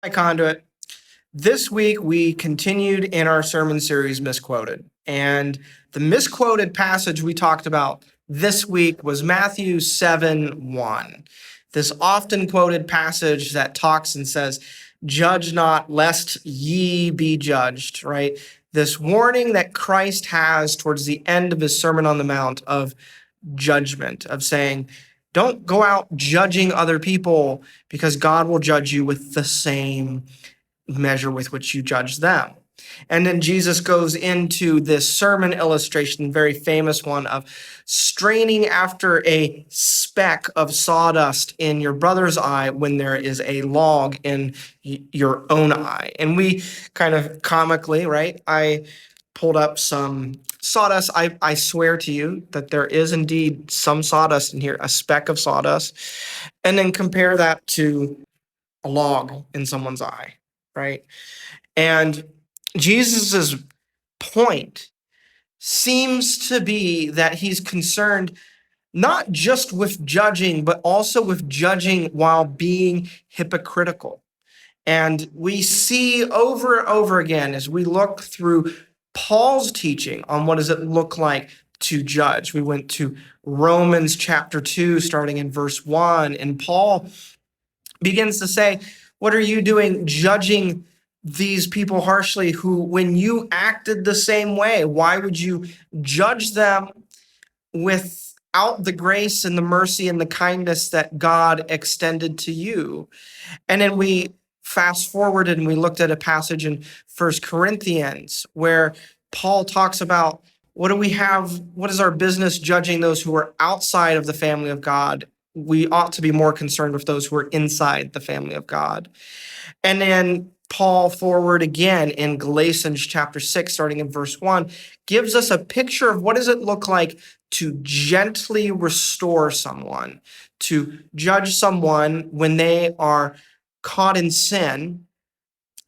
Hi, Conduit. This week we continued in our sermon series, Misquoted. And the misquoted passage we talked about this week was Matthew 7:1. This often quoted passage that talks and says, "Judge not, lest ye be judged," right? This warning that Christ has towards the end of his Sermon on the Mount of judgment, of saying, don't go out judging other people because God will judge you with the same measure with which you judge them. And then Jesus goes into this sermon illustration, very famous one, of straining after a speck of sawdust in your brother's eye when there is a log in your own eye. And we kind of comically, right? I pulled up some sawdust. I swear to you that there is indeed some sawdust in here, a speck of sawdust. And then compare that to a log in someone's eye, right? And Jesus's point seems to be that he's concerned not just with judging, but also with judging while being hypocritical. And we see over and over again as we look through Paul's teaching on what does it look like to judge. We went to Romans chapter 2, starting in verse 1, and Paul begins to say, what are you doing judging these people harshly who, when you acted the same way, why would you judge them without the grace and the mercy and the kindness that God extended to you? And then we fast forward and we looked at a passage in First Corinthians where Paul talks about what do we have? What is our business judging those who are outside of the family of God? We ought to be more concerned with those who are inside the family of God. And then Paul forward again in Galatians chapter 6, starting in verse 1, gives us a picture of what does it look like to gently restore someone, to judge someone when they are caught in sin,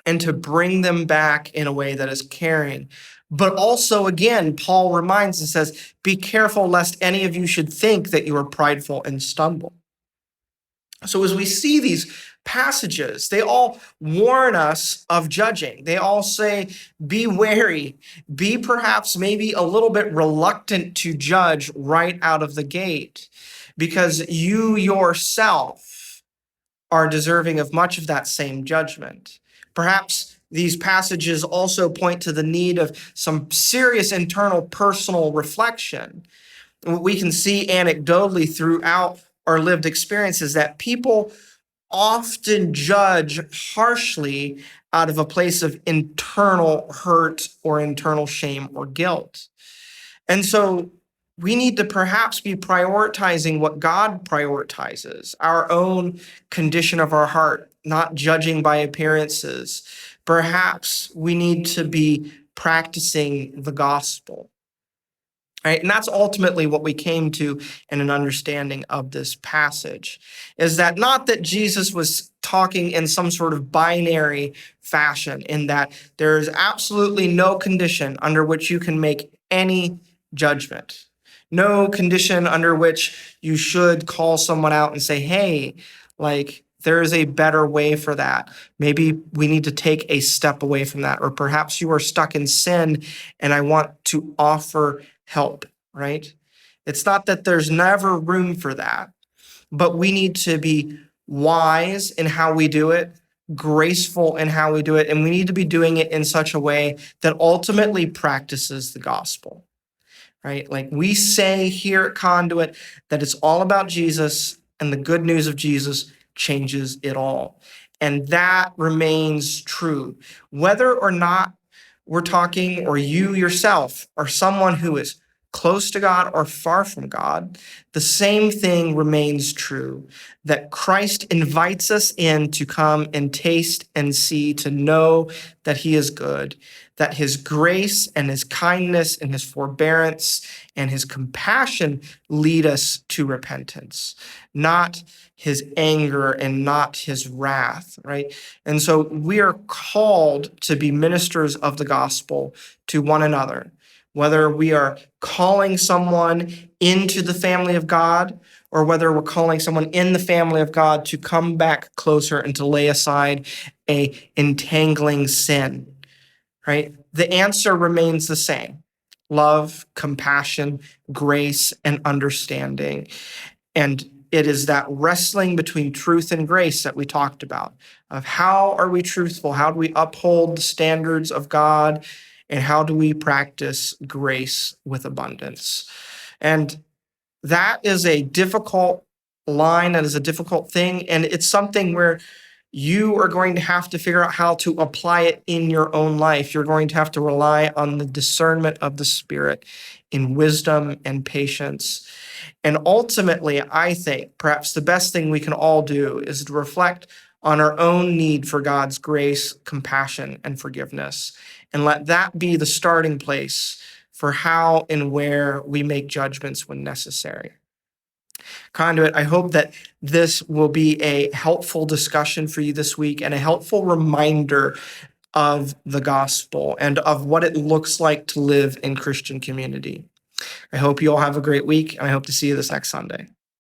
and to bring them back in a way that is caring. But also, again, Paul reminds and says, be careful lest any of you should think that you are prideful and stumble. So as we see these passages, they all warn us of judging. They all say, be wary, be perhaps maybe a little bit reluctant to judge right out of the gate, because you yourself are deserving of much of that same judgment. Perhaps these passages also point to the need of some serious internal personal reflection. We can see anecdotally throughout our lived experiences that people often judge harshly out of a place of internal hurt or internal shame or guilt. And so we need to perhaps be prioritizing what God prioritizes, our own condition of our heart, not judging by appearances. Perhaps we need to be practicing the gospel. Right? And that's ultimately what we came to in an understanding of this passage, is that not that Jesus was talking in some sort of binary fashion, in that there is absolutely no condition under which you can make any judgment, no condition under which you should call someone out and say, hey, like, there is a better way for that. Maybe we need to take a step away from that. Or perhaps you are stuck in sin and I want to offer help, right? It's not that there's never room for that, but we need to be wise in how we do it, graceful in how we do it, and we need to be doing it in such a way that ultimately practices the gospel, right? Like we say here at Conduit that it's all about Jesus, and the good news of Jesus changes it all. And that remains true. Whether or not we're talking, or you yourself are someone who is close to God or far from God, the same thing remains true, that Christ invites us in to come and taste and see, to know that he is good, that his grace and his kindness and his forbearance and his compassion lead us to repentance, not his anger and not his wrath, right? And so we are called to be ministers of the gospel to one another. whether we are calling someone into the family of God or whether we're calling someone in the family of God to come back closer and to lay aside a entangling sin, right? The answer remains the same: love, compassion, grace, and understanding. And it is that wrestling between truth and grace that we talked about, of how are we truthful? How do we uphold the standards of God? And how do we practice grace with abundance? And that is a difficult line. That is a difficult thing. And it's something where you are going to have to figure out how to apply it in your own life. You're going to have to rely on the discernment of the Spirit in wisdom and patience. And ultimately, I think perhaps the best thing we can all do is to reflect on our own need for God's grace, compassion, and forgiveness, and let that be the starting place for how and where we make judgments when necessary. Conduit, I hope that this will be a helpful discussion for you this week and a helpful reminder of the gospel and of what it looks like to live in Christian community. I hope you all have a great week, and I hope to see you this next Sunday.